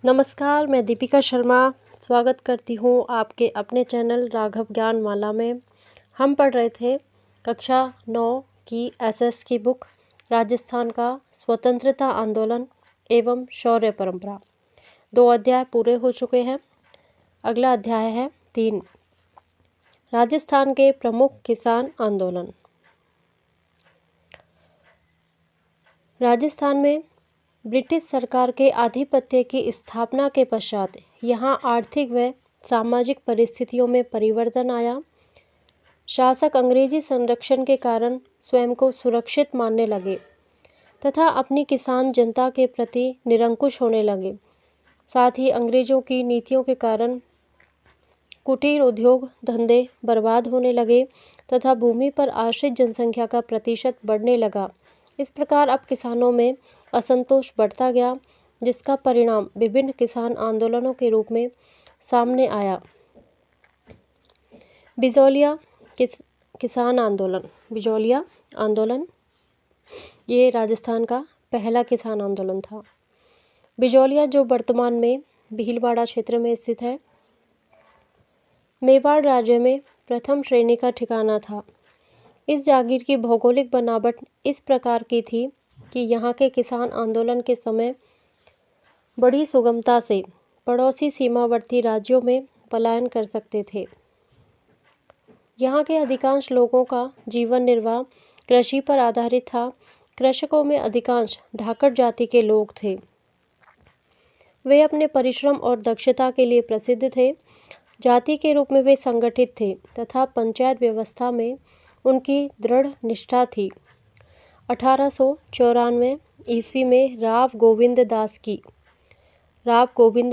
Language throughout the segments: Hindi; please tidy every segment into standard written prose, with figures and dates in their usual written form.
नमस्कार, मैं दीपिका शर्मा स्वागत करती हूँ आपके अपने चैनल राघव ज्ञान माला में। हम पढ़ रहे थे कक्षा 9 की एसएस की बुक राजस्थान का स्वतंत्रता आंदोलन एवं शौर्य परंपरा। 2 अध्याय पूरे हो चुके हैं। अगला अध्याय है 3, राजस्थान के प्रमुख किसान आंदोलन। राजस्थान में ब्रिटिश सरकार के आधिपत्य की स्थापना के पश्चात यहाँ आर्थिक व सामाजिक परिस्थितियों में परिवर्तन आया। शासक अंग्रेजी संरक्षण के कारण स्वयं को सुरक्षित मानने लगे तथा अपनी किसान जनता के प्रति निरंकुश होने लगे। साथ ही अंग्रेजों की नीतियों के कारण कुटीर उद्योग धंधे बर्बाद होने लगे तथा भूमि पर आश्रित जनसंख्या का प्रतिशत बढ़ने लगा। इस प्रकार अब किसानों में असंतोष बढ़ता गया, जिसका परिणाम विभिन्न किसान आंदोलनों के रूप में सामने आया। बिजौलिया किसान आंदोलन। बिजौलिया आंदोलन ये राजस्थान का पहला किसान आंदोलन था। बिजौलिया जो वर्तमान में भीलवाड़ा क्षेत्र में स्थित है, मेवाड़ राज्य में प्रथम श्रेणी का ठिकाना था। इस जागीर की भौगोलिक बनावट इस प्रकार की थी कि यहाँ के किसान आंदोलन के समय बड़ी सुगमता से पड़ोसी सीमावर्ती राज्यों में पलायन कर सकते थे। यहाँ के अधिकांश लोगों का जीवन निर्वाह कृषि पर आधारित था। कृषकों में अधिकांश धाकड़ जाति के लोग थे। वे अपने परिश्रम और दक्षता के लिए प्रसिद्ध थे। जाति के रूप में वे संगठित थे तथा पंचायत व्यवस्था में उनकी दृढ़ निष्ठा थी। 1894 ईस्वी में राव गोविंद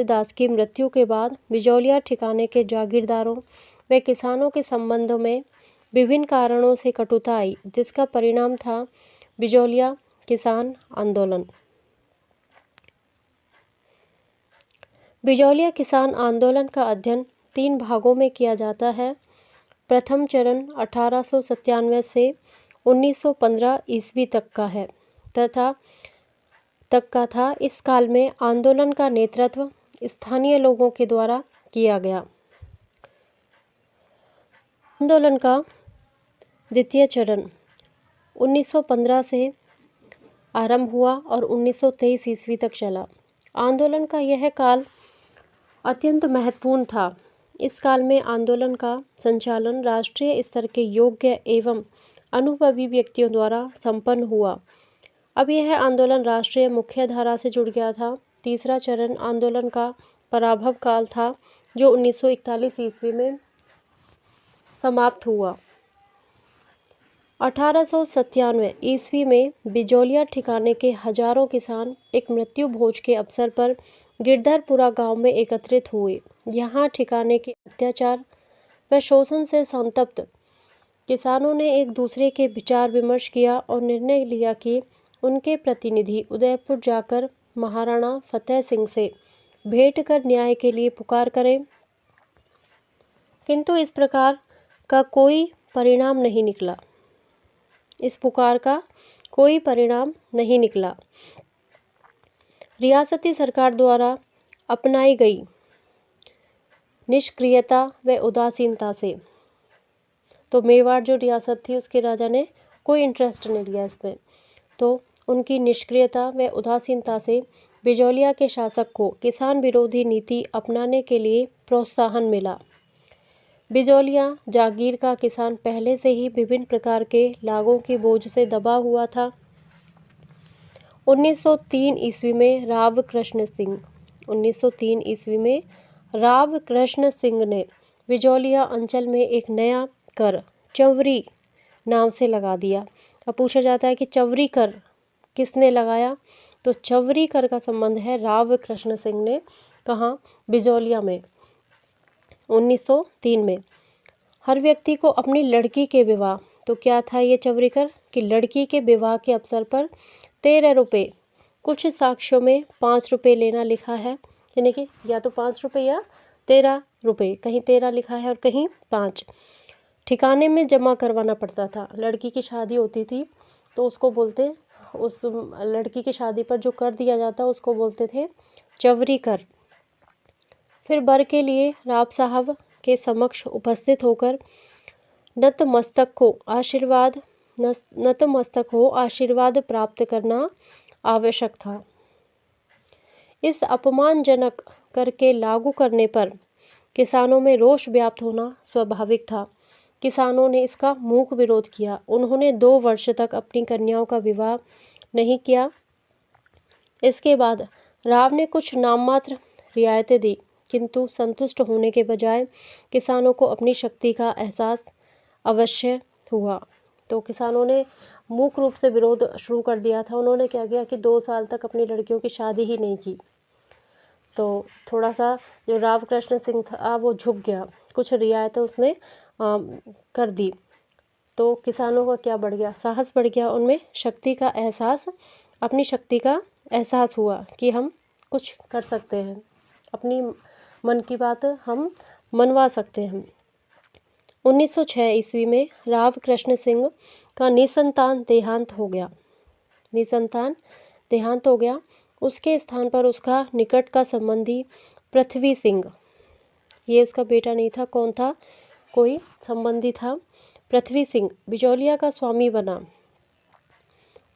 दास की मृत्यु के बाद बिजौलिया ठिकाने के जागीरदारों व किसानों के संबंधों में विभिन्न कारणों से कटुता आई, जिसका परिणाम था बिजौलिया किसान आंदोलन। बिजौलिया किसान आंदोलन का अध्ययन 3 भागों में किया जाता है। प्रथम चरण 1897 से 1915 ईस्वी तक का था। इस काल में आंदोलन का नेतृत्व स्थानीय लोगों के द्वारा किया गया। आंदोलन का द्वितीय चरण 1915 से आरंभ हुआ और 1923 ईस्वी तक चला। आंदोलन का यह काल अत्यंत महत्वपूर्ण था। इस काल में आंदोलन का संचालन राष्ट्रीय स्तर के योग्य एवं अनुभवी व्यक्तियों द्वारा संपन्न हुआ। अब यह आंदोलन राष्ट्रीय मुख्य धारा से जुड़ गया था। तीसरा चरण आंदोलन का पराभव काल था, जो 1941 ईस्वी में समाप्त हुआ। 1897 ईस्वी में बिजौलिया ठिकाने के हजारों किसान एक मृत्यु भोज के अवसर पर गिरधरपुरा गांव में एकत्रित हुए। यहाँ ठिकाने के अत्याचार व शोषण से संतप्त किसानों ने एक दूसरे के विचार विमर्श किया और निर्णय लिया कि उनके प्रतिनिधि उदयपुर जाकर महाराणा फतेह सिंह से भेंट कर न्याय के लिए पुकार करें, किंतु इस प्रकार का कोई परिणाम नहीं निकला। इस पुकार का कोई परिणाम नहीं निकला। रियासती सरकार द्वारा अपनाई गई निष्क्रियता व उदासीनता से, तो मेवाड़ जो रियासत थी उसके राजा ने कोई इंटरेस्ट नहीं लिया इसमें, तो उनकी निष्क्रियता व उदासीनता से बिजौलिया के शासक को किसान विरोधी नीति अपनाने के लिए प्रोत्साहन मिला। बिजौलिया जागीर का किसान पहले से ही विभिन्न प्रकार के लागों के बोझ से दबा हुआ था। 1903 ईस्वी में राव कृष्ण सिंह ने बिजौलिया अंचल में एक नया कर चंवरी नाम से लगा दिया। अब पूछा जाता है कि चंवरी कर किसने लगाया, तो चंवरी कर का संबंध है राव कृष्ण सिंह ने। कहाँ? बिजौलिया में 1903 में। हर व्यक्ति को अपनी लड़की के विवाह, तो क्या था ये चंवरी कर कि लड़की के विवाह के अवसर पर 13 रुपये, कुछ साक्ष्यों में 5 रुपये लेना लिखा है, यानी कि या तो 5 रुपये या 13 रुपये, कहीं 13 लिखा है और कहीं 5, ठिकाने में जमा करवाना पड़ता था। लड़की की शादी होती थी तो उसको उस लड़की की शादी पर जो कर दिया जाता उसको बोलते थे चंवरी कर। फिर बर के लिए राव साहब के समक्ष उपस्थित होकर नतमस्तक हो आशीर्वाद प्राप्त करना आवश्यक था। इस अपमानजनक कर के लागू करने पर किसानों में रोष व्याप्त होना स्वाभाविक था। किसानों ने इसका मूक विरोध किया। उन्होंने 2 वर्ष तक अपनी कन्याओं का विवाह नहीं किया। इसके बाद राव ने कुछ नाममात्र रियायतें दी, किंतु संतुष्ट होने के बजाय किसानों को अपनी शक्ति का एहसास अवश्य हुआ। तो किसानों ने मूक रूप से विरोध शुरू कर दिया था। उन्होंने क्या किया कि 2 साल तक अपनी लड़कियों की शादी ही नहीं की। तो थोड़ा सा जो राव कृष्ण सिंह था वो झुक गया, कुछ रियायतें उसने कर दी। तो किसानों का क्या बढ़ गया, साहस बढ़ गया, उनमें शक्ति का एहसास, अपनी शक्ति का एहसास हुआ कि हम कुछ कर सकते हैं, अपनी मन की बात हम मनवा सकते हैं। 1906 ईस्वी में राव कृष्ण सिंह का निसंतान देहांत हो गया। उसके स्थान पर उसका निकट का संबंधी पृथ्वी सिंह, ये उसका बेटा नहीं था, कौन था, कोई संबंधी था, पृथ्वी सिंह बिजौलिया का स्वामी बना।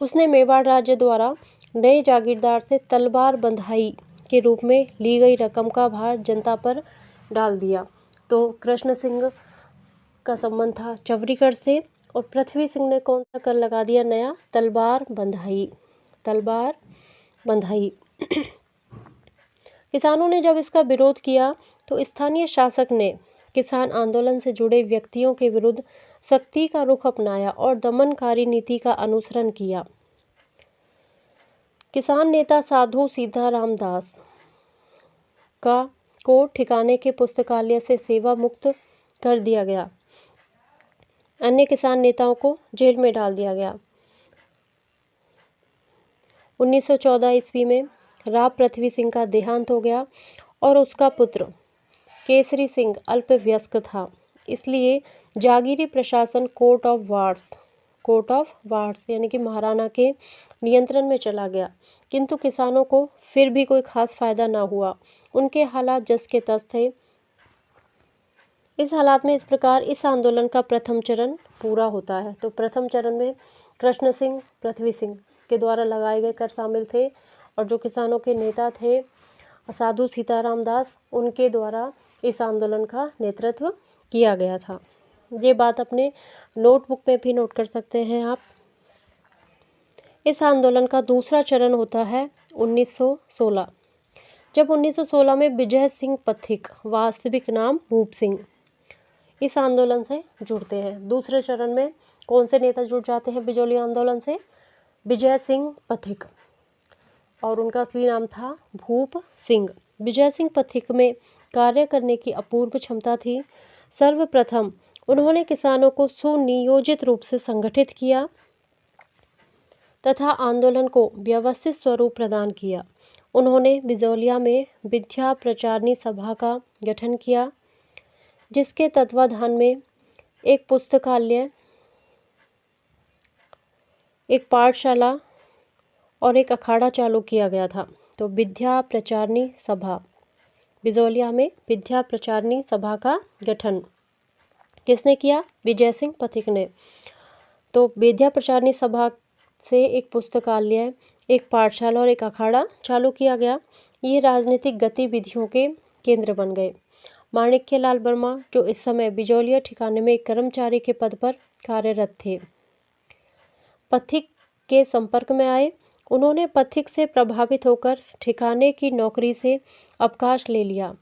उसने मेवाड़ राज्य द्वारा नए जागीरदार से तलवार बंधाई के रूप में ली गई रकम का भार जनता पर डाल दिया। तो कृष्ण सिंह का संबंध था चवरीगढ़ से, और पृथ्वी सिंह ने कौन सा कर लगा दिया नया, तलवार बंधाई। किसानों ने जब इसका विरोध किया तो स्थानीय शासक ने किसान आंदोलन से जुड़े व्यक्तियों के विरुद्ध सख्ती का रुख अपनाया और दमनकारी नीति का अनुसरण किया। किसान नेता साधु सीताराम दास को ठिकाने के पुस्तकालय से सेवा मुक्त कर दिया गया। अन्य किसान नेताओं को जेल में डाल दिया गया। 1914 ईस्वी में राव पृथ्वी सिंह का देहांत हो गया और उसका पुत्र केसरी सिंह अल्पवयस्क था। इसलिए जागीरी प्रशासन कोर्ट ऑफ वार्ड्स यानी कि महाराणा के नियंत्रण में चला गया, किंतु किसानों को फिर भी कोई खास फायदा ना हुआ। उनके हालात जस के तस थे। इस हालात में इस प्रकार इस आंदोलन का प्रथम चरण पूरा होता है। तो प्रथम चरण में कृष्ण सिंह, पृथ्वी सिंह के द्वारा लगाए गए कर शामिल थे, और जो किसानों के नेता थे साधु सीताराम दास, उनके द्वारा इस आंदोलन का नेतृत्व किया गया था। ये बात अपने नोटबुक में भी नोट कर सकते हैं आप। इस आंदोलन का दूसरा चरण होता है 1916, जब 1916 में विजय सिंह पथिक, वास्तविक नाम भूप सिंह, इस आंदोलन से जुड़ते हैं। दूसरे चरण में कौन से नेता जुड़ जाते हैं बिजौली आंदोलन से? विजय सिंह पथिक, और उनका असली नाम था भूप सिंह। विजय सिंह पथिक में कार्य करने की अपूर्व क्षमता थी। सर्वप्रथम उन्होंने किसानों को सुनियोजित रूप से संगठित किया तथा आंदोलन को व्यवस्थित स्वरूप प्रदान किया। उन्होंने बिजौलिया में विद्या प्रचारणी सभा का गठन किया, जिसके तत्वाधान में एक पुस्तकालय, एक पाठशाला और एक अखाड़ा चालू किया गया था। तो विद्या प्रचारणी सभा, बिजौलिया में विद्या प्रचारणी सभा का गठन किसने किया? विजय सिंह पथिक ने। तो विद्या प्रचारणी सभा से एक पुस्तकालय, एक पाठशाला और एक अखाड़ा चालू किया गया। ये राजनीतिक गतिविधियों के केंद्र बन गए। माणिक्यलाल वर्मा, जो इस समय बिजौलिया ठिकाने में एक कर्मचारी के पद पर कार्यरत थे, पथिक के संपर्क में आए। उन्होंने पथिक से प्रभावित होकर ठिकाने की नौकरी से अवकाश ले लिया।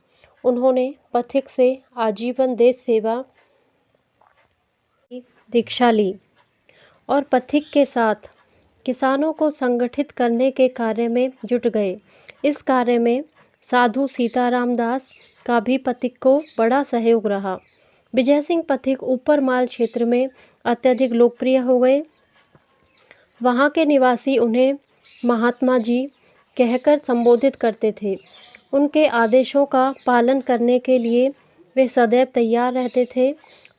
उन्होंने पथिक से आजीवन देश सेवा की दीक्षा ली और पथिक के साथ किसानों को संगठित करने के कार्य में जुट गए। इस कार्य में साधु सीताराम दास का भी पथिक को बड़ा सहयोग रहा। विजय सिंह पथिक ऊपर माल क्षेत्र में अत्यधिक लोकप्रिय हो गए। वहाँ के निवासी उन्हें महात्मा जी कहकर संबोधित करते थे। उनके आदेशों का पालन करने के लिए वे सदैव तैयार रहते थे।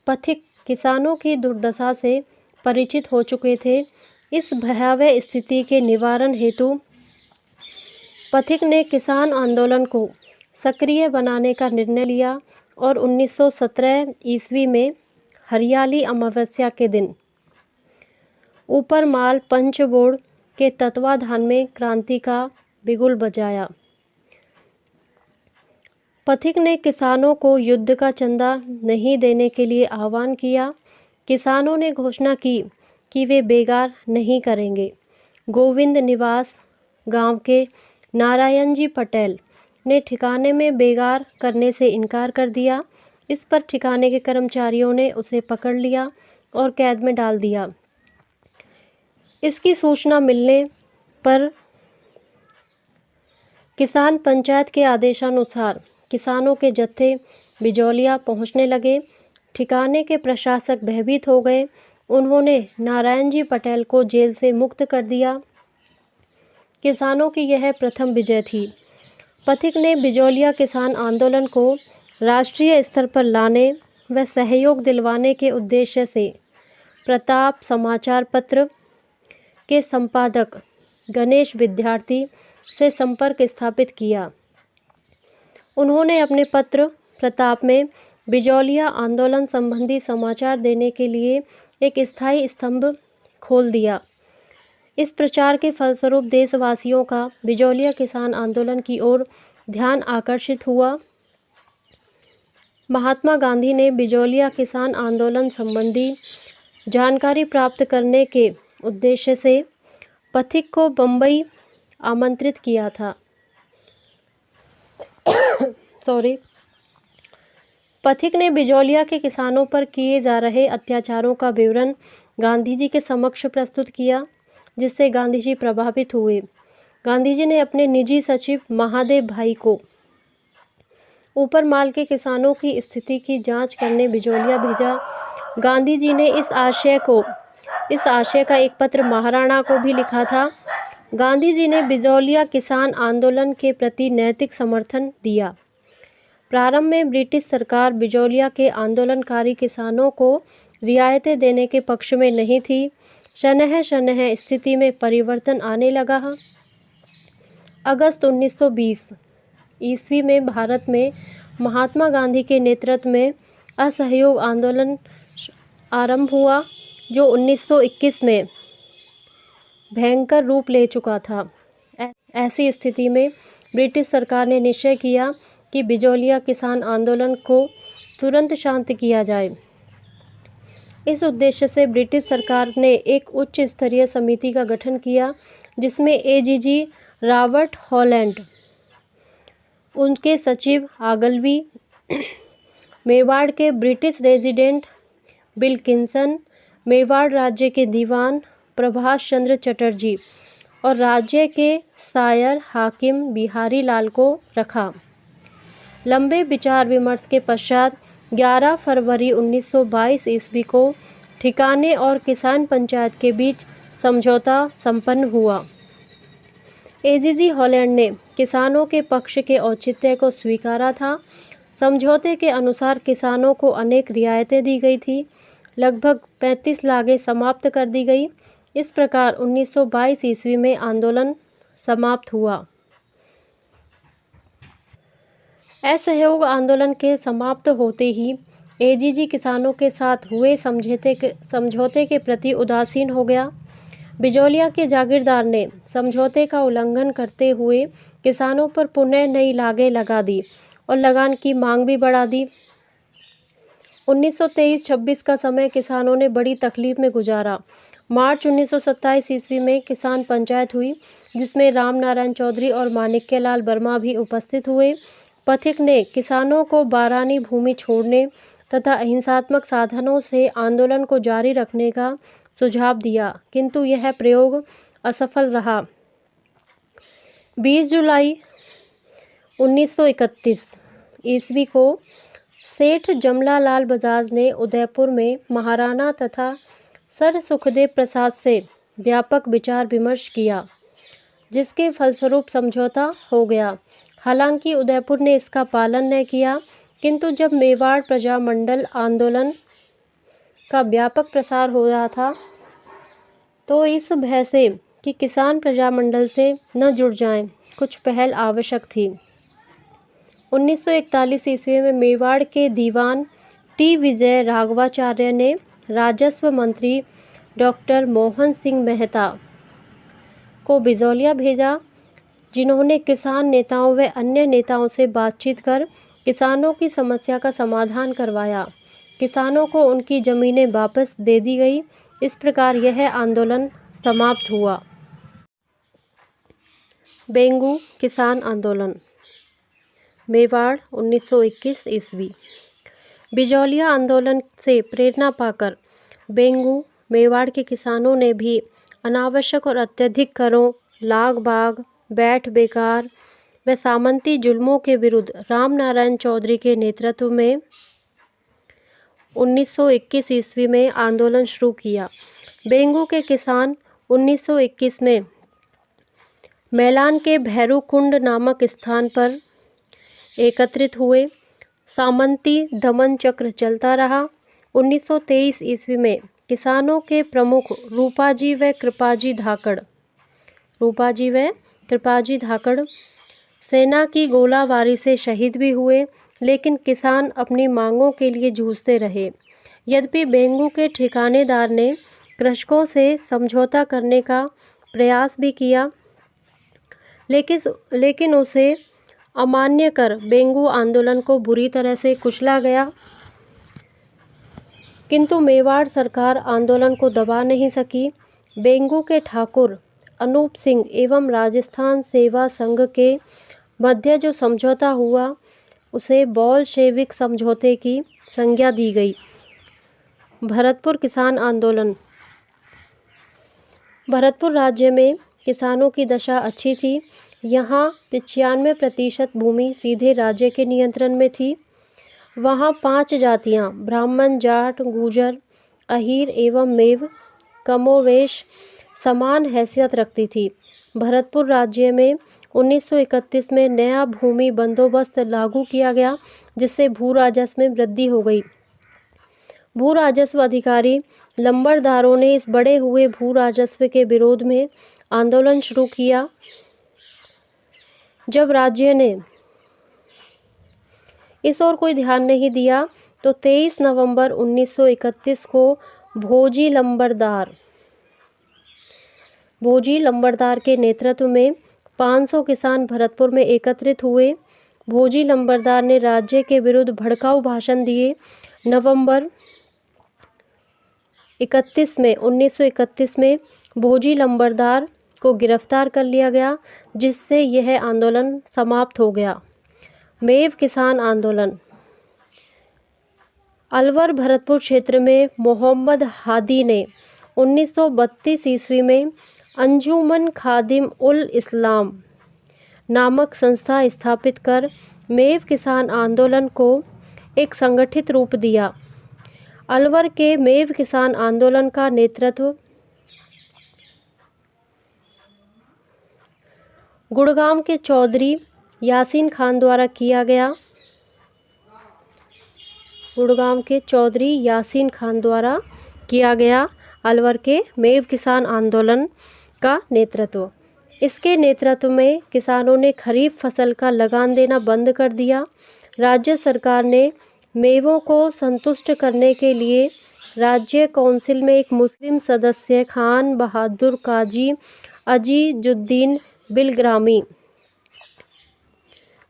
पथिक किसानों की दुर्दशा से परिचित हो चुके थे। इस भयावह स्थिति के निवारण हेतु पथिक ने किसान आंदोलन को सक्रिय बनाने का निर्णय लिया और 1917 ईस्वी में हरियाली अमावस्या के दिन ऊपर माल पंच बोर्ड के तत्वाधान में क्रांति का बिगुल बजाया। पथिक ने किसानों को युद्ध का चंदा नहीं देने के लिए आह्वान किया। किसानों ने घोषणा की कि वे बेगार नहीं करेंगे। गोविंद निवास गांव के नारायण जी पटेल ने ठिकाने में बेगार करने से इनकार कर दिया। इस पर ठिकाने के कर्मचारियों ने उसे पकड़ लिया और कैद में डाल दिया। इसकी सूचना मिलने पर किसान पंचायत के आदेशानुसार किसानों के जत्थे बिजौलिया पहुंचने लगे। ठिकाने के प्रशासक भयभीत हो गए। उन्होंने नारायण जी पटेल को जेल से मुक्त कर दिया। किसानों की यह प्रथम विजय थी। पथिक ने बिजौलिया किसान आंदोलन को राष्ट्रीय स्तर पर लाने व सहयोग दिलवाने के उद्देश्य से प्रताप समाचार पत्र के संपादक गणेश विद्यार्थी से संपर्क स्थापित किया। उन्होंने अपने पत्र प्रताप में बिजौलिया आंदोलन संबंधी समाचार देने के लिए एक स्थायी स्तंभ खोल दिया। इस प्रचार के फलस्वरूप देशवासियों का बिजौलिया किसान आंदोलन की ओर ध्यान आकर्षित हुआ। महात्मा गांधी ने बिजौलिया किसान आंदोलन संबंधी जानकारी प्राप्त करने के उद्देश्य से पथिक को बम्बई आमंत्रित किया था। पथिक ने बिजौलिया के किसानों पर किए जा रहे अत्याचारों का विवरण गांधी जी के समक्ष प्रस्तुत किया, जिससे गांधी जी प्रभावित हुए। गांधी जी ने अपने निजी सचिव महादेव भाई को ऊपर माल के किसानों की स्थिति की जांच करने बिजौलिया भेजा। गांधी जी ने इस आशय का एक पत्र महाराणा को भी लिखा था। गांधी जी ने बिजौलिया किसान आंदोलन के प्रति नैतिक समर्थन दिया। प्रारंभ में ब्रिटिश सरकार बिजौलिया के आंदोलनकारी किसानों को रियायतें देने के पक्ष में नहीं थी। शनह स्थिति में परिवर्तन आने लगा। अगस्त 1920 ईस्वी में भारत में महात्मा गांधी के नेतृत्व में असहयोग आंदोलन आरंभ हुआ, जो 1921 में भयंकर रूप ले चुका था। ऐसी स्थिति में ब्रिटिश सरकार ने निश्चय किया कि बिजौलिया किसान आंदोलन को तुरंत शांत किया जाए। इस उद्देश्य से ब्रिटिश सरकार ने एक उच्च स्तरीय समिति का गठन किया, जिसमें एजीजी रॉबर्ट हॉलैंड, उनके सचिव आगलवी, मेवाड़ के ब्रिटिश रेजिडेंट विल्किंसन, मेवाड़ राज्य के दीवान प्रभाष चंद्र चटर्जी और राज्य के शायर हाकिम बिहारी लाल को रखा। लंबे विचार विमर्श के पश्चात 11 फरवरी 1922 ईस्वी को ठिकाने और किसान पंचायत के बीच समझौता संपन्न हुआ। एजीजी हॉलैंड ने किसानों के पक्ष के औचित्य को स्वीकारा था। समझौते के अनुसार किसानों को अनेक रियायतें दी गई थी। लगभग 35 लागें समाप्त कर दी गई। इस प्रकार 1922 ईस्वी में आंदोलन समाप्त हुआ। असहयोग आंदोलन के समाप्त होते ही एजीजी किसानों के साथ हुए समझौते के प्रति उदासीन हो गया। बिजौलिया के जागीरदार ने समझौते का उल्लंघन करते हुए किसानों पर पुनः नई लागें लगा दी और लगान की मांग भी बढ़ा दी। 1923-26 का समय किसानों ने बड़ी तकलीफ में गुजारा। मार्च 1927 ईस्वी में किसान पंचायत हुई, जिसमें राम नारायण चौधरी और माणिक्यलाल वर्मा भी उपस्थित हुए। पथिक ने किसानों को बारानी भूमि छोड़ने तथा अहिंसात्मक साधनों से आंदोलन को जारी रखने का सुझाव दिया, किंतु यह प्रयोग असफल रहा। 20 जुलाई 1931 ईस्वी को सेठ जमनालाल बजाज ने उदयपुर में महाराणा तथा सर सुखदेव प्रसाद से व्यापक विचार विमर्श किया, जिसके फलस्वरूप समझौता हो गया। हालांकि उदयपुर ने इसका पालन न किया, किंतु जब मेवाड़ प्रजामंडल आंदोलन का व्यापक प्रसार हो रहा था, तो इस भय से कि किसान प्रजामंडल से न जुड़ जाएं, कुछ पहल आवश्यक थी। 1941 ईस्वी में मेवाड़ के दीवान टी विजय राघवाचार्य ने राजस्व मंत्री डॉक्टर मोहन सिंह मेहता को बिजौलिया भेजा, जिन्होंने किसान नेताओं व अन्य नेताओं से बातचीत कर किसानों की समस्या का समाधान करवाया। किसानों को उनकी ज़मीनें वापस दे दी गई। इस प्रकार यह आंदोलन समाप्त हुआ। बेंगू किसान आंदोलन, मेवाड़ 1921 ईस्वी। बिजौलिया आंदोलन से प्रेरणा पाकर बेंगू मेवाड़ के किसानों ने भी अनावश्यक और अत्यधिक करों, लाग बाग, बैठ बेकार व सामंती जुल्मों के विरुद्ध राम नारायण चौधरी के नेतृत्व में 1921 ईस्वी में आंदोलन शुरू किया। बेंगू के किसान 1921 में मैलान के भैरूकुंड नामक स्थान पर एकत्रित हुए। सामंती दमन चक्र चलता रहा। 1923 ईस्वी में किसानों के प्रमुख रूपाजी व कृपाजी धाकड़ सेना की गोलाबारी से शहीद भी हुए, लेकिन किसान अपनी मांगों के लिए जूझते रहे। यद्यपि बेंगू के ठिकानेदार ने कृषकों से समझौता करने का प्रयास भी किया, लेकिन उसे अमान्य कर बेंगू आंदोलन को बुरी तरह से कुचला गया। किंतु मेवाड़ सरकार आंदोलन को दबा नहीं सकी। बेंगू के ठाकुर अनूप सिंह एवं राजस्थान सेवा संघ के मध्य जो समझौता हुआ, उसे बोल्शेविक समझौते की संज्ञा दी गई। भरतपुर किसान आंदोलन, भरतपुर राज्य में किसानों की दशा अच्छी थी। यहाँ 95% भूमि सीधे राज्य के नियंत्रण में थी। वहाँ 5 जातियाँ ब्राह्मण, जाट, गूजर, अहीर एवं मेव कमोवेश समान हैसियत रखती थी। भरतपुर राज्य में 1931 में नया भूमि बंदोबस्त लागू किया गया, जिससे भू राजस्व में वृद्धि हो गई। भू राजस्व अधिकारी लंबरदारों ने इस बढ़े हुए भू राजस्व के विरोध में आंदोलन शुरू किया। जब राज्य ने इस ओर कोई ध्यान नहीं दिया तो 23 नवंबर 1931 को भोजी लंबरदार के नेतृत्व में 500 किसान भरतपुर में एकत्रित हुए। भोजी लंबरदार ने राज्य के विरुद्ध भड़काऊ भाषण दिए। नवंबर 1931 में भोजी लंबरदार को गिरफ्तार कर लिया गया, जिससे यह आंदोलन समाप्त हो गया। मेव किसान आंदोलन, अलवर भरतपुर क्षेत्र में मोहम्मद हादी ने 1932 ईस्वी में अंजुमन खादिम उल इस्लाम नामक संस्था स्थापित कर मेव किसान आंदोलन को एक संगठित रूप दिया। अलवर के मेव किसान आंदोलन का नेतृत्व गुड़गांव के चौधरी यासीन खान द्वारा किया गया। अलवर के मेव किसान आंदोलन का नेतृत्व, इसके नेतृत्व में किसानों ने खरीफ फसल का लगान देना बंद कर दिया। राज्य सरकार ने मेवों को संतुष्ट करने के लिए राज्य काउंसिल में एक मुस्लिम सदस्य खान बहादुर काजी अजीजुद्दीन बिलग्रामी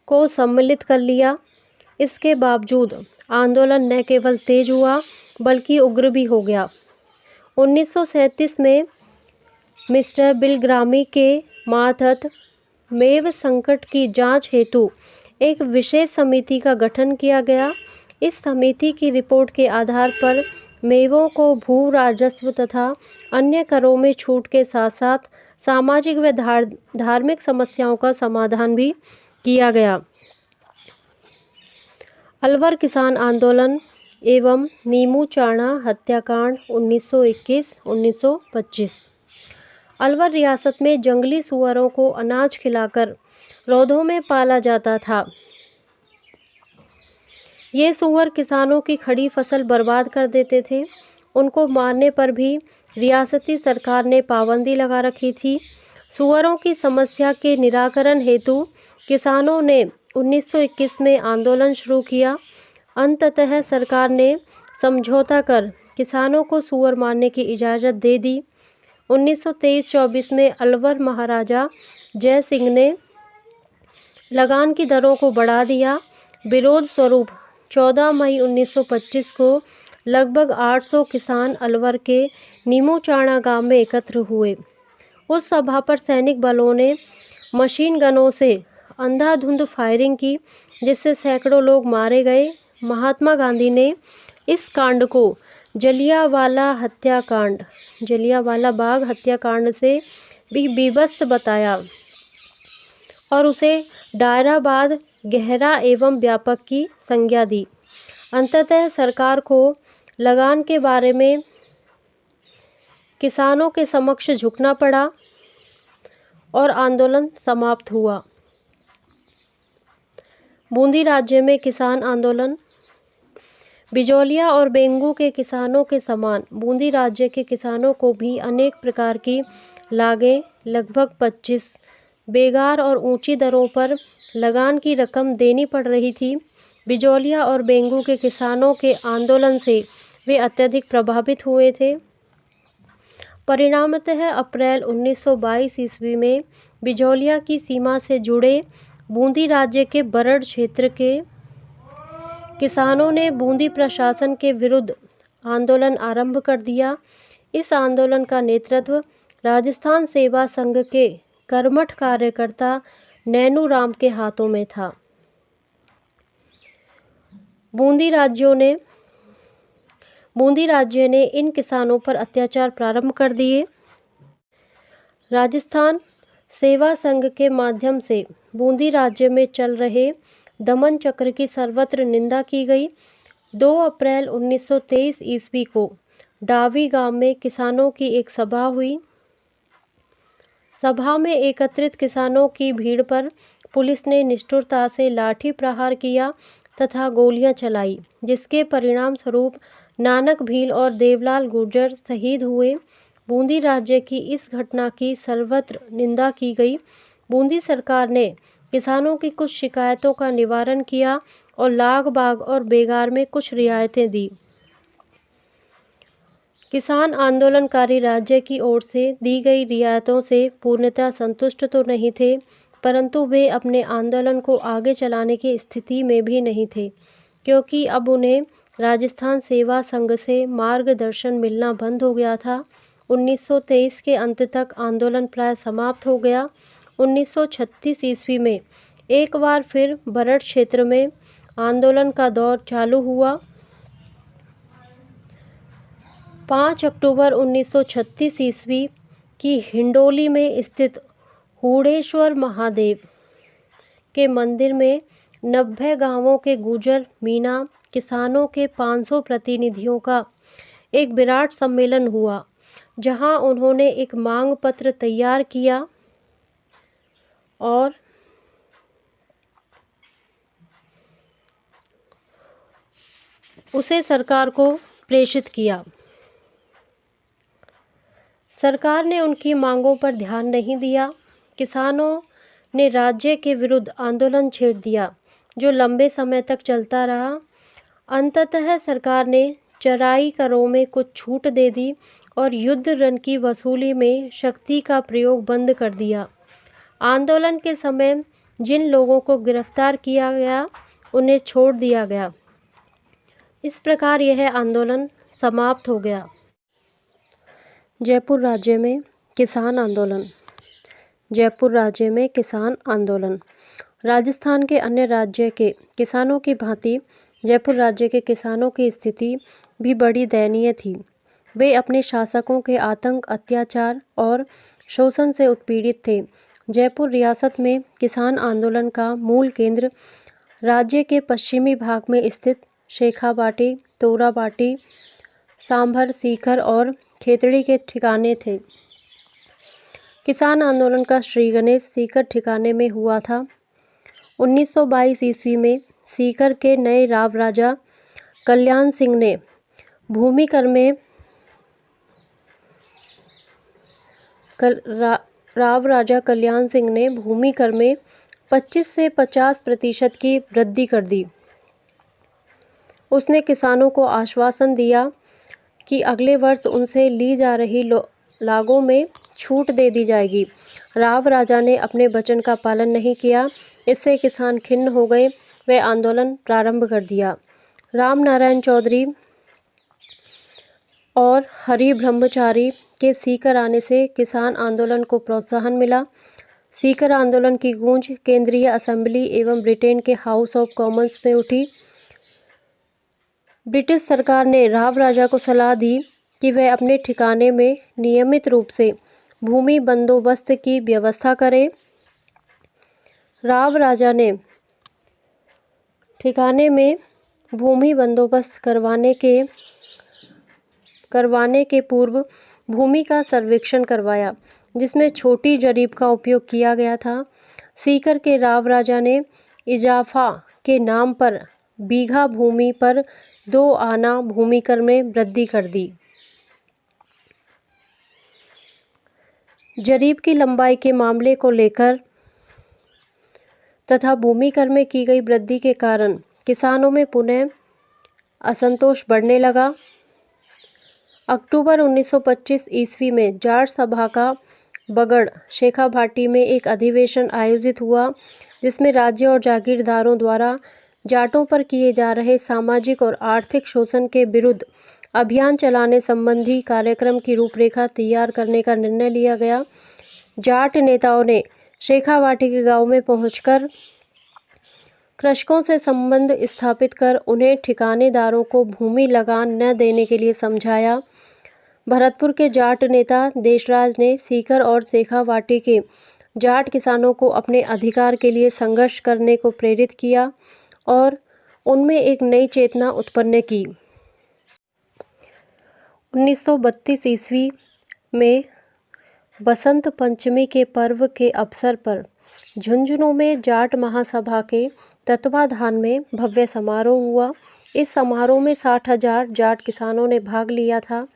को सम्मिलित कर लिया। इसके बावजूद आंदोलन न केवल तेज हुआ बल्कि उग्र भी हो गया। 1937 में मिस्टर बिलग्रामी के मातहत मेव संकट की जांच हेतु एक विशेष समिति का गठन किया गया। इस समिति की रिपोर्ट के आधार पर मेवों को भू राजस्व तथा अन्य करों में छूट के साथ साथ सामाजिक व धार्मिक समस्याओं का समाधान भी किया गया। अलवर किसान आंदोलन एवं नीमू चाणा हत्याकांड 1921-1925। अलवर रियासत में जंगली सुअरों को अनाज खिलाकर रौदों में पाला जाता था। ये सुअर किसानों की खड़ी फसल बर्बाद कर देते थे। उनको मारने पर भी रियासती सरकार ने पाबंदी लगा रखी थी। सुअरों की समस्या के निराकरण हेतु किसानों ने 1921 में आंदोलन शुरू किया। अंततः सरकार ने समझौता कर किसानों को सूअर मारने की इजाज़त दे दी। 1923-24 में अलवर महाराजा जय सिंह ने लगान की दरों को बढ़ा दिया। विरोध स्वरूप 14 मई 1925 को लगभग 800 किसान अलवर के नीमूचाणा गांव में एकत्र हुए। उस सभा पर सैनिक बलों ने मशीन गनों से अंधाधुंध फायरिंग की, जिससे सैकड़ों लोग मारे गए। महात्मा गांधी ने इस कांड को जलियांवाला बाग हत्याकांड से भी बीभत्स बताया और उसे दायरावाद गहरा एवं व्यापक की संज्ञा दी। अंततः सरकार को लगान के बारे में किसानों के समक्ष झुकना पड़ा और आंदोलन समाप्त हुआ। बूंदी राज्य में किसान आंदोलन। बिजौलिया और बेंगू के किसानों के समान बूंदी राज्य के किसानों को भी अनेक प्रकार की लागें, लगभग 25 बेगार और ऊंची दरों पर लगान की रकम देनी पड़ रही थी। बिजौलिया और बेंगू के किसानों के आंदोलन से वे अत्यधिक प्रभावित हुए थे। परिणामतः अप्रैल 1922 ईस्वी में बिजौलिया की सीमा से जुड़े बूंदी राज्य के बरड़ क्षेत्र के किसानों ने बूंदी प्रशासन के विरुद्ध आंदोलन आरंभ कर दिया। इस आंदोलन का नेतृत्व राजस्थान सेवा संघ के कर्मठ कार्यकर्ता नैनू राम के हाथों में था। बूंदी राज्य ने इन किसानों पर अत्याचार प्रारंभ कर दिए। राजस्थान सेवा संघ के माध्यम से बूंदी राज्य में चल रहे दमन चक्र की सर्वत्र निंदा की गई। 2 अप्रैल 1923 ईस्वी को डावी गांव में किसानों की एक सभा हुई। सभा में एकत्रित किसानों की भीड़ पर पुलिस ने निष्ठुरता से लाठी प्रहार किया तथा गोलियां चलाई, जिसके परिणाम स्वरूप नानक भील और देवलाल गुर्जर शहीद हुए। बूंदी राज्य की इस घटना की सर्वत्र निंदा की गई। बूंदी सरकार ने किसानों की कुछ शिकायतों का निवारण किया और लाग बाग और बेगार में कुछ रियायतें दी। किसान आंदोलनकारी राज्य की ओर से दी गई रियायतों से पूर्णतः संतुष्ट तो नहीं थे, परंतु वे अपने आंदोलन को आगे चलाने की स्थिति में भी नहीं थे, क्योंकि अब उन्हें राजस्थान सेवा संघ से मार्गदर्शन मिलना बंद हो गया था। 1923 के अंत तक आंदोलन प्राय समाप्त हो गया। 1936 ईस्वी में एक बार फिर बरड़ क्षेत्र में आंदोलन का दौर चालू हुआ। 5 अक्टूबर 1936 ईस्वी की हिंडोली में स्थित हुडेश्वर महादेव के मंदिर में 90 गांवों के गुर्जर मीणा किसानों के 500 प्रतिनिधियों का एक विराट सम्मेलन हुआ, जहां उन्होंने एक मांग पत्र तैयार किया और उसे सरकार को प्रेषित किया। सरकार ने उनकी मांगों पर ध्यान नहीं दिया। किसानों ने राज्य के विरुद्ध आंदोलन छेड़ दिया, जो लंबे समय तक चलता रहा। अंततः सरकार ने चराई करों में कुछ छूट दे दी और युद्ध ऋण की वसूली में शक्ति का प्रयोग बंद कर दिया। आंदोलन के समय जिन लोगों को गिरफ्तार किया गया, उन्हें छोड़ दिया गया। इस प्रकार यह आंदोलन समाप्त हो गया। जयपुर राज्य में किसान आंदोलन। जयपुर राज्य में किसान आंदोलन। राजस्थान के अन्य राज्य के किसानों की भांति जयपुर राज्य के किसानों की स्थिति भी बड़ी दयनीय थी। वे अपने शासकों के आतंक, अत्याचार और शोषण से उत्पीड़ित थे। जयपुर रियासत में किसान आंदोलन का मूल केंद्र राज्य के पश्चिमी भाग में स्थित शेखावाटी, तोराबाटी, सांभर, सीकर और खेतड़ी के ठिकाने थे। किसान आंदोलन का श्री गणेश सीकर ठिकाने में हुआ था। 1922 ईस्वी में सीकर के नए राव राजा कल्याण सिंह ने भूमि कर में 25 से 50% की वृद्धि कर दी। उसने किसानों को आश्वासन दिया कि अगले वर्ष उनसे ली जा रही लागों में छूट दे दी जाएगी। राव राजा ने अपने वचन का पालन नहीं किया। इससे किसान खिन्न हो गए। वे आंदोलन प्रारंभ कर दिया। राम नारायण चौधरी और हरि ब्रह्मचारी के सीकर आने से किसान आंदोलन को प्रोत्साहन मिला। सीकर आंदोलन की गूंज केंद्रीय असेंबली एवं ब्रिटेन के हाउस ऑफ कॉमन्स में उठी। ब्रिटिश सरकार ने राव राजा को सलाह दी कि वह अपने ठिकाने में नियमित रूप से भूमि बंदोबस्त की व्यवस्था करे। राव राजा ने ठिकाने में भूमि बंदोबस्त करवाने के पूर्व भूमि का सर्वेक्षण करवाया, जिसमें छोटी जरीब का उपयोग किया गया था। सीकर के राव राजा ने इजाफा के नाम पर बीघा भूमि पर 2 आना भूमि कर में वृद्धि कर दी। जरीब की लंबाई के मामले को लेकर तथा भूमि कर में की गई वृद्धि के कारण किसानों में पुनः असंतोष बढ़ने लगा। अक्टूबर 1925 ईस्वी में जाट सभा का बगड़ शेखावाटी में एक अधिवेशन आयोजित हुआ, जिसमें राज्य और जागीरदारों द्वारा जाटों पर किए जा रहे सामाजिक और आर्थिक शोषण के विरुद्ध अभियान चलाने संबंधी कार्यक्रम की रूपरेखा तैयार करने का निर्णय लिया गया। जाट नेताओं ने शेखावाटी के गांव में पहुंचकर कृषकों से संबंध स्थापित कर उन्हें ठिकानेदारों को भूमि लगान न देने के लिए समझाया। भरतपुर के जाट नेता देशराज ने सीकर और शेखावाटी के जाट किसानों को अपने अधिकार के लिए संघर्ष करने को प्रेरित किया और उनमें एक नई चेतना उत्पन्न की। 1932 ईस्वी में बसंत पंचमी के पर्व के अवसर पर झुंझुनू में जाट महासभा के तत्वाधान में भव्य समारोह हुआ। इस समारोह में 60,000 जाट किसानों ने भाग लिया था।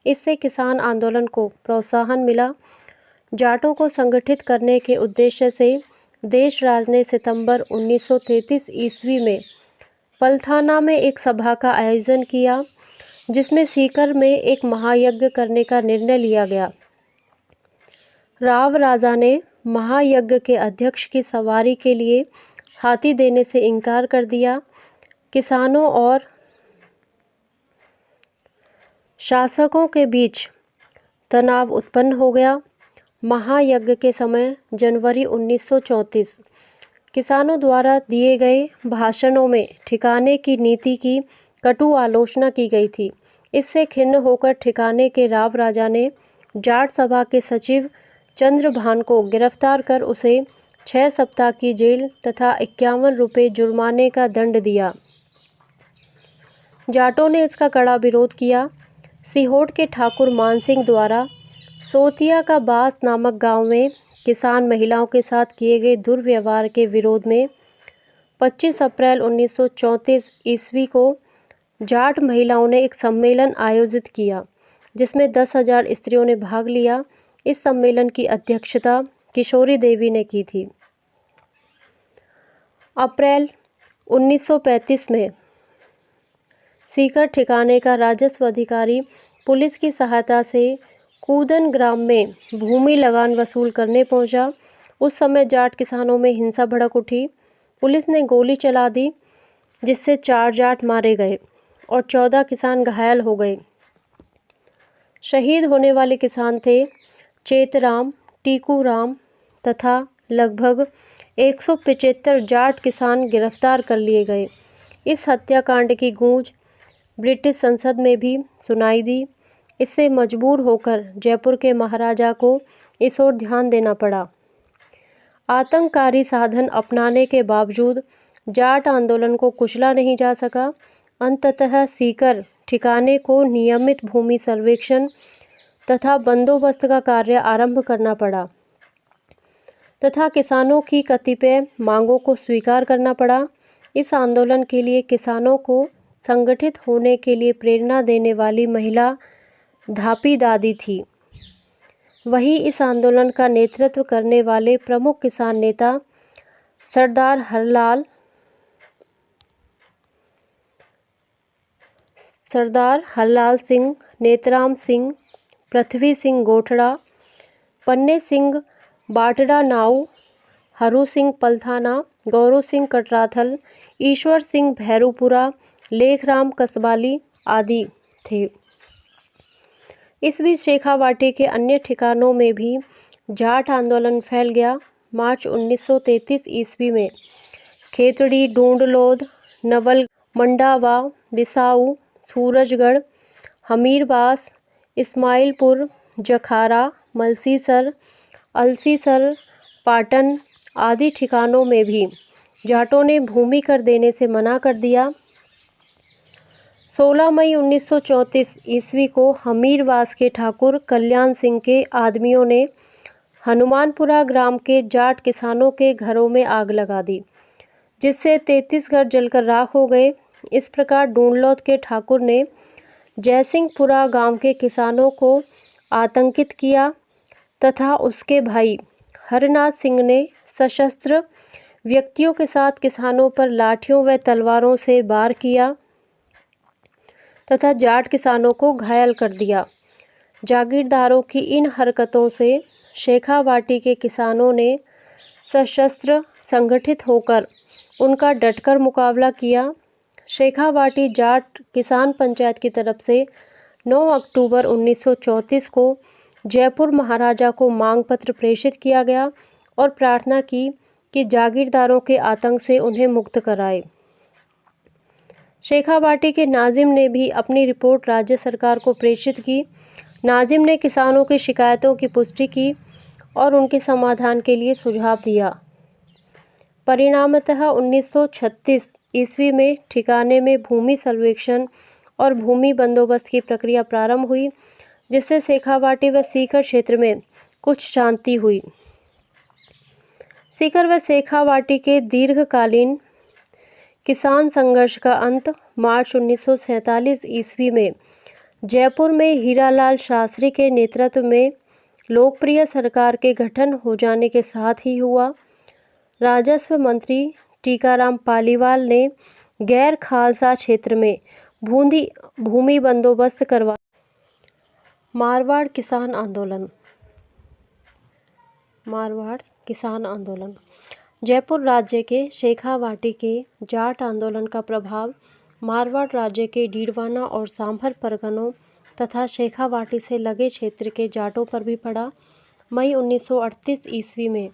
इससे किसान आंदोलन को प्रोत्साहन मिला। जाटों को संगठित करने के उद्देश्य से देशराज ने सितंबर 1933 ईस्वी में पलथाना में एक सभा का आयोजन किया, जिसमें सीकर में एक महायज्ञ करने का निर्णय लिया गया। राव राजा ने महायज्ञ के अध्यक्ष की सवारी के लिए हाथी देने से इनकार कर दिया। किसानों और शासकों के बीच तनाव उत्पन्न हो गया। महायज्ञ के समय जनवरी 1934 किसानों द्वारा दिए गए भाषणों में ठिकाने की नीति की कटु आलोचना की गई थी। इससे खिन्न होकर ठिकाने के राव राजा ने जाट सभा के सचिव चंद्रभान को गिरफ्तार कर उसे 6 सप्ताह की जेल तथा 51 रुपये जुर्माने का दंड दिया। जाटों ने इसका कड़ा विरोध किया। सीहोर के ठाकुर मानसिंह द्वारा सोतिया का बास नामक गांव में किसान महिलाओं के साथ किए गए दुर्व्यवहार के विरोध में 25 अप्रैल 1934 ईस्वी को जाट महिलाओं ने एक सम्मेलन आयोजित किया, जिसमें 10,000 स्त्रियों ने भाग लिया। इस सम्मेलन की अध्यक्षता किशोरी देवी ने की थी। अप्रैल 1935 में सीकर ठिकाने का राजस्व अधिकारी पुलिस की सहायता से कूदन ग्राम में भूमि लगान वसूल करने पहुंचा। उस समय जाट किसानों में हिंसा भड़क उठी। पुलिस ने गोली चला दी, जिससे 4 जाट मारे गए और 14 किसान घायल हो गए। शहीद होने वाले किसान थे चेतराम, टीकूराम तथा लगभग 175 जाट किसान गिरफ्तार कर लिए गए। इस हत्याकांड की गूंज ब्रिटिश संसद में भी सुनाई दी। इससे मजबूर होकर जयपुर के महाराजा को इस ओर ध्यान देना पड़ा। आतंककारी साधन अपनाने के बावजूद जाट आंदोलन को कुचला नहीं जा सका। अंततः सीकर ठिकाने को नियमित भूमि सर्वेक्षण तथा बंदोबस्त का कार्य आरंभ करना पड़ा तथा किसानों की कतिपय मांगों को स्वीकार करना पड़ा। इस आंदोलन के लिए किसानों को संगठित होने के लिए प्रेरणा देने वाली महिला धापी दादी थी। वहीं इस आंदोलन का नेतृत्व करने वाले प्रमुख किसान नेता सरदार हरलाल सिंह, नेतराम सिंह, पृथ्वी सिंह गोठड़ा, पन्ने सिंह बाटड़ा नाऊ, हरू सिंह पलथाना, गौरव सिंह कटराथल, ईश्वर सिंह भैरूपुरा, लेखराम कसबाली आदि थे। इस बीच शेखावाटी के अन्य ठिकानों में भी जाट आंदोलन फैल गया। मार्च 1933 ईस्वी में खेतड़ी, डूंडलोद, नवल, मंडावा, बिसाऊ, सूरजगढ़, हमीरबास, इस्माइलपुर, जखारा, मलसीसर, अलसीसर, पाटन आदि ठिकानों में भी जाटों ने भूमि कर देने से मना कर दिया। 16 मई 1934 ईस्वी को हमीरवास के ठाकुर कल्याण सिंह के आदमियों ने हनुमानपुरा ग्राम के जाट किसानों के घरों में आग लगा दी, जिससे 33 घर जलकर राख हो गए। इस प्रकार डूंडलौद के ठाकुर ने जयसिंहपुरा गांव के किसानों को आतंकित किया तथा उसके भाई हरनाथ सिंह ने सशस्त्र व्यक्तियों के साथ किसानों पर लाठियों व तलवारों से वार किया तथा जाट किसानों को घायल कर दिया। जागीरदारों की इन हरकतों से शेखावाटी के किसानों ने सशस्त्र संगठित होकर उनका डटकर मुकाबला किया। शेखावाटी जाट किसान पंचायत की तरफ से 9 अक्टूबर 1934 को जयपुर महाराजा को मांग पत्र प्रेषित किया गया और प्रार्थना की कि जागीरदारों के आतंक से उन्हें मुक्त कराए। शेखावाटी के नाजिम ने भी अपनी रिपोर्ट राज्य सरकार को प्रेषित की। नाजिम ने किसानों की शिकायतों की पुष्टि की और उनके समाधान के लिए सुझाव दिया। परिणामतः 1936 ईस्वी में ठिकाने में भूमि सर्वेक्षण और भूमि बंदोबस्त की प्रक्रिया प्रारंभ हुई, जिससे शेखावाटी व सीकर क्षेत्र में कुछ शांति हुई। सीकर व शेखावाटी के दीर्घकालीन किसान संघर्ष का अंत मार्च 1947 ईस्वी में जयपुर में हीरालाल शास्त्री के नेतृत्व में लोकप्रिय सरकार के गठन हो जाने के साथ ही हुआ। राजस्व मंत्री टीकाराम पालीवाल ने गैर खालसा क्षेत्र में भूमि बंदोबस्त करवा। मारवाड़ किसान आंदोलन। जयपुर राज्य के शेखावाटी के जाट आंदोलन का प्रभाव मारवाड़ राज्य के डीडवाना और सांभर परगनों तथा शेखावाटी से लगे क्षेत्र के जाटों पर भी पड़ा। मई 1938 ईस्वी में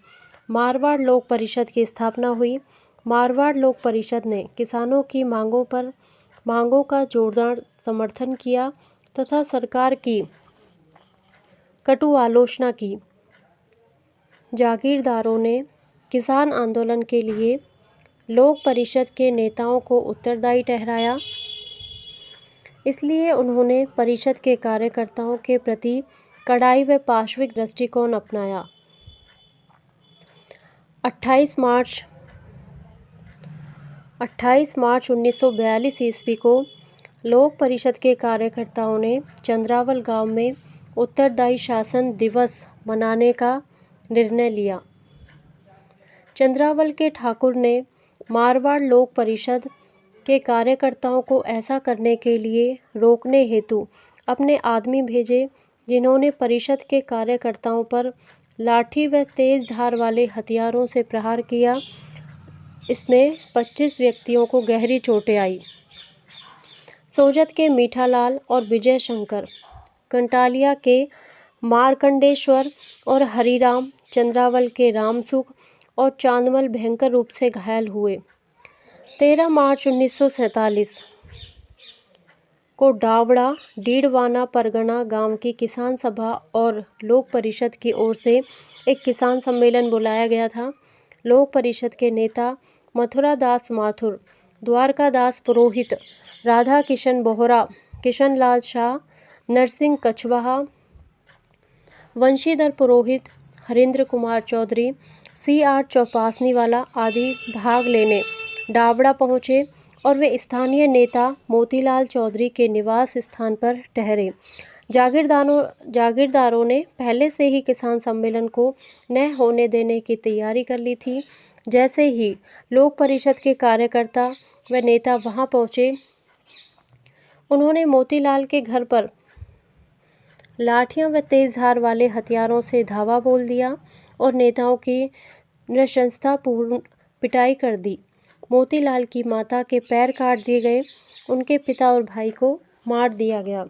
मारवाड़ लोक परिषद की स्थापना हुई। मारवाड़ लोक परिषद ने किसानों की मांगों का जोरदार समर्थन किया तथा सरकार की कटु आलोचना की। जागीरदारों ने किसान आंदोलन के लिए लोक परिषद के नेताओं को उत्तरदायी ठहराया, इसलिए उन्होंने परिषद के कार्यकर्ताओं के प्रति कड़ाई व पाशविक दृष्टिकोण अपनाया। 28 मार्च 1942 ईस्वी को लोक परिषद के कार्यकर्ताओं ने चंद्रावल गांव में उत्तरदायी शासन दिवस मनाने का निर्णय लिया। चंद्रावल के ठाकुर ने मारवाड़ लोक परिषद के कार्यकर्ताओं को ऐसा करने के लिए रोकने हेतु अपने आदमी भेजे, जिन्होंने परिषद के कार्यकर्ताओं पर लाठी व तेज धार वाले हथियारों से प्रहार किया। इसमें 25 व्यक्तियों को गहरी चोटें आई। सोजत के मीठालाल और विजय शंकर, कंटालिया के मार्कंडेश्वर और हरिराम, चंद्रावल के रामसुख और चांदमल भयंकर रूप से घायल हुए। 13 मार्च 1947 को डावड़ा डीडवाना परगना गांव की किसान सभा और लोक परिषद की ओर से एक किसान सम्मेलन बुलाया गया था। लोक परिषद के नेता मथुरा दास माथुर, द्वारका दास पुरोहित, राधा किशन बोहरा, किशन लाल शाह, नरसिंह कछवाहा, वंशीधर पुरोहित, हरिंद्र कुमार चौधरी, CR चौपासनीवाला आदि भाग लेने डावड़ा पहुँचे और वे स्थानीय नेता मोतीलाल चौधरी के निवास स्थान पर ठहरे। जागीरदारों ने पहले से ही किसान सम्मेलन को न होने देने की तैयारी कर ली थी। जैसे ही लोक परिषद के कार्यकर्ता व नेता वहां पहुंचे, उन्होंने मोतीलाल के घर पर लाठियां व तेज धार वाले हथियारों से धावा बोल दिया और नेताओं की नृशंसतापूर्ण पिटाई कर दी। मोतीलाल की माता के पैर काट दिए गए, उनके पिता और भाई को मार दिया गया,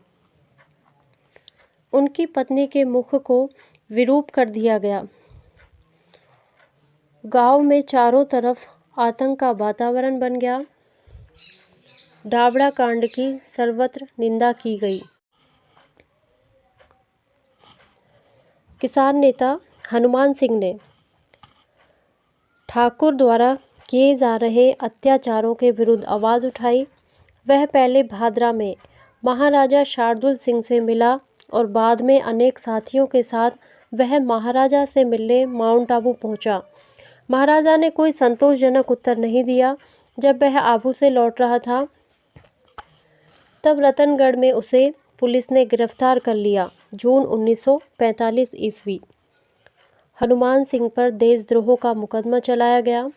उनकी पत्नी के मुख को विरूप कर दिया गया। गांव में चारों तरफ आतंक का वातावरण बन गया। डावड़ा कांड की सर्वत्र निंदा की गई। किसान नेता हनुमान सिंह ने ठाकुर द्वारा किए जा रहे अत्याचारों के विरुद्ध आवाज़ उठाई। वह पहले भादरा में महाराजा शार्दुल सिंह से मिला और बाद में अनेक साथियों के साथ वह महाराजा से मिलने माउंट आबू पहुंचा। महाराजा ने कोई संतोषजनक उत्तर नहीं दिया। जब वह आबू से लौट रहा था, तब रतनगढ़ में उसे पुलिस ने गिरफ्तार कर लिया। जून 1945 ईस्वी हनुमान सिंह पर देशद्रोह का मुकदमा चलाया गया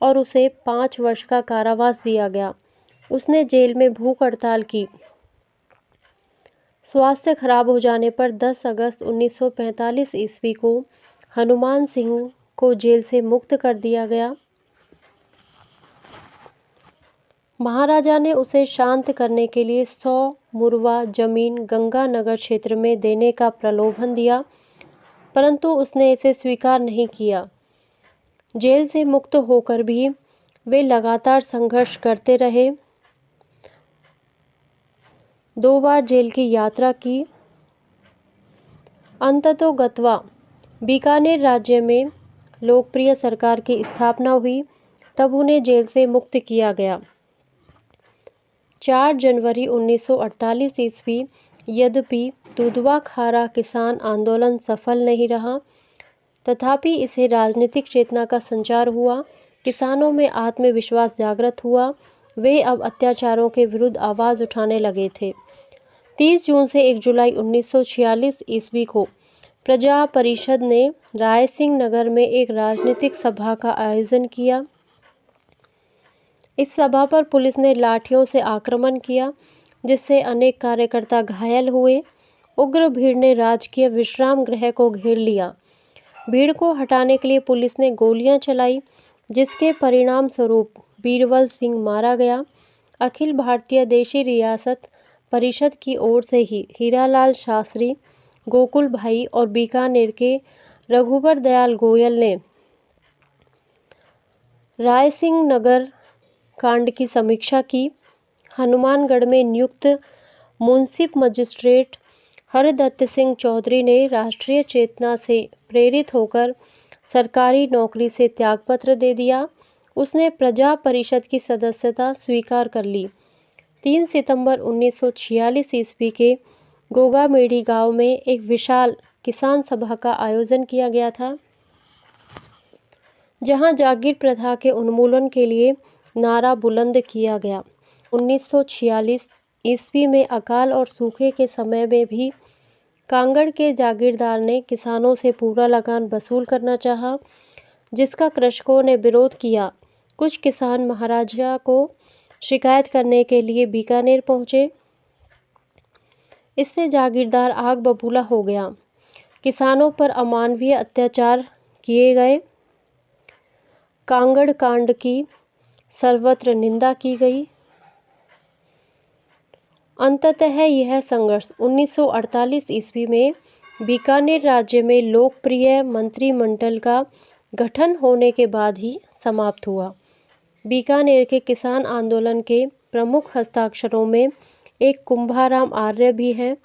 और उसे 5 वर्ष का कारावास दिया गया। उसने जेल में भूख हड़ताल की। स्वास्थ्य खराब हो जाने पर 10 अगस्त 1945 ईस्वी को हनुमान सिंह को जेल से मुक्त कर दिया गया। महाराजा ने उसे शांत करने के लिए 100 मुरवा जमीन गंगानगर क्षेत्र में देने का प्रलोभन दिया, परंतु उसने इसे स्वीकार नहीं किया। जेल से मुक्त होकर भी वे लगातार संघर्ष करते रहे। 2 बार जेल की यात्रा की। अंततोगत्वा बीकानेर राज्य में लोकप्रिय सरकार की स्थापना हुई, तब उन्हें जेल से मुक्त किया गया। 4 जनवरी 1948 ईस्वी यद्यपि दुधवा खारा किसान आंदोलन सफल नहीं रहा, तथापि इसे राजनीतिक चेतना का संचार हुआ। किसानों में आत्मविश्वास जागृत हुआ। वे अब अत्याचारों के विरुद्ध आवाज़ उठाने लगे थे। 30 जून से 1 जुलाई 1946 ईस्वी को प्रजा परिषद ने रायसिंह नगर में एक राजनीतिक सभा का आयोजन किया। इस सभा पर पुलिस ने लाठियों से आक्रमण किया, जिससे अनेक कार्यकर्ता घायल हुए। उग्र भीड़ ने राजकीय विश्राम गृह को घेर लिया। भीड़ को हटाने के लिए पुलिस ने गोलियां चलाई, जिसके परिणाम स्वरूप बीरबल सिंह मारा गया। अखिल भारतीय देशी रियासत परिषद की ओर से ही हीरालाल शास्त्री, गोकुल भाई और बीकानेर के रघुबर दयाल गोयल ने रायसिंह नगर कांड की समीक्षा की। हनुमानगढ़ में नियुक्त मुंसिफ मजिस्ट्रेट हरदत्त सिंह चौधरी ने राष्ट्रीय चेतना से प्रेरित होकर सरकारी नौकरी से त्यागपत्र दे दिया। उसने प्रजा परिषद की सदस्यता स्वीकार कर ली। 3 सितंबर 1946 ईस्वी के गोगामेड़ी गांव में एक विशाल किसान सभा का आयोजन किया गया था, जहां जागीर प्रथा के उन्मूलन के लिए नारा बुलंद किया गया। 1946 ईस्वी में अकाल और सूखे के समय में भी कांगड़ के जागीरदार ने किसानों से पूरा लगान वसूल करना चाहा, जिसका कृषकों ने विरोध किया। कुछ किसान महाराजा को शिकायत करने के लिए बीकानेर पहुंचे। इससे जागीरदार आग बबूला हो गया। किसानों पर अमानवीय अत्याचार किए गए। कांगड़ कांड की सर्वत्र निंदा की गई। अंततः यह संघर्ष 1948 ईस्वी में बीकानेर राज्य में लोकप्रिय मंत्रिमंडल का गठन होने के बाद ही समाप्त हुआ। बीकानेर के किसान आंदोलन के प्रमुख हस्ताक्षरों में एक कुंभाराम आर्य भी हैं,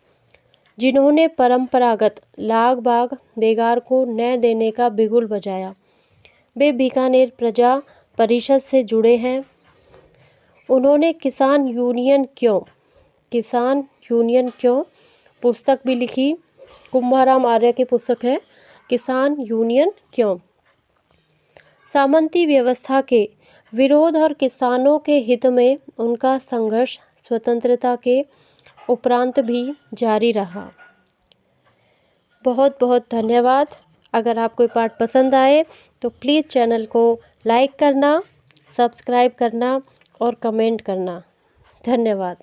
जिन्होंने परंपरागत लाग बाग बेगार को न्याय देने का बिगुल बजाया। वे बीकानेर प्रजा परिषद से जुड़े हैं। उन्होंने किसान यूनियन क्यों पुस्तक भी लिखी। कुंभाराम आर्य की पुस्तक है किसान यूनियन क्यों। सामंती व्यवस्था के विरोध और किसानों के हित में उनका संघर्ष स्वतंत्रता के उपरांत भी जारी रहा। बहुत बहुत धन्यवाद। अगर आपको पाठ पसंद आए तो प्लीज़ चैनल को लाइक करना, सब्सक्राइब करना और कमेंट करना। धन्यवाद।